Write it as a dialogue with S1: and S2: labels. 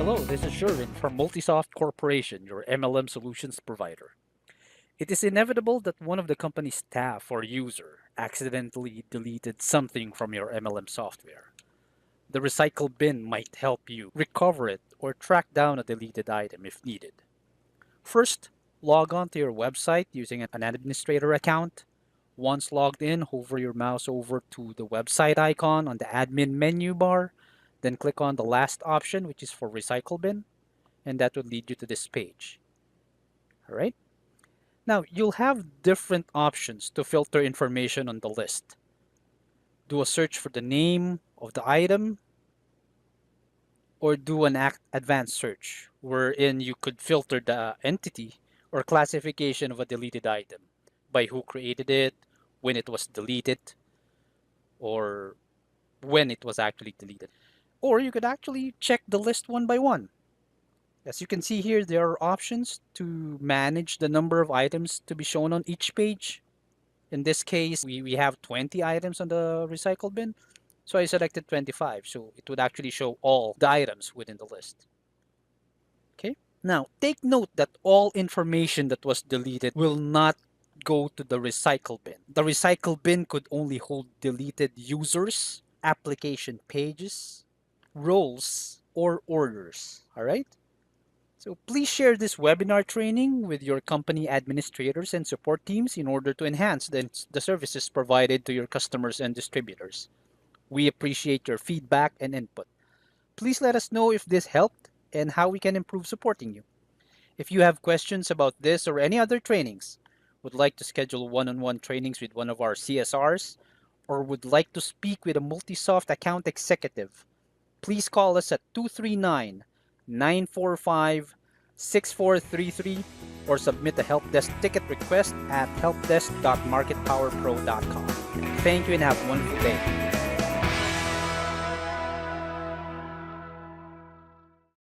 S1: Hello, this is Sherwin from Multisoft Corporation, your MLM solutions provider. It is inevitable that one of the company's staff or user accidentally deleted something from your MLM software. The recycle bin might help you recover it or track down a deleted item if needed. First, log on to your website using an administrator account. Once logged in, hover your mouse over to the website icon on the admin menu bar, then click on the last option, which is for recycle bin, and that will lead you to this page. All right. Now, you'll have different options to filter information on the list. Do a search for the name of the item, or do an advanced search, wherein you could filter the entity or classification of a deleted item by who created it, when it was deleted, or when it was actually deleted. Or you could actually check the list one by one. As you can see here, there are options to manage the number of items to be shown on each page. In this case, we have 20 items on the recycle bin. So I selected 25, so it would actually show all the items within the list. Okay. Now, take note that all information that was deleted will not go to the recycle bin. The recycle bin could only hold deleted users, application pages, roles, or orders. All right? So please share this webinar training with your company administrators and support teams in order to enhance the services provided to your customers and distributors. We appreciate your feedback and input. Please let us know if this helped and how we can improve supporting you. If you have questions about this or any other trainings, would like to schedule one-on-one trainings with one of our CSRs, or would like to speak with a Multisoft account executive, please call us at 239-945-6433 or submit a help desk ticket request at helpdesk.marketpowerpro.com. Thank you and have a wonderful day.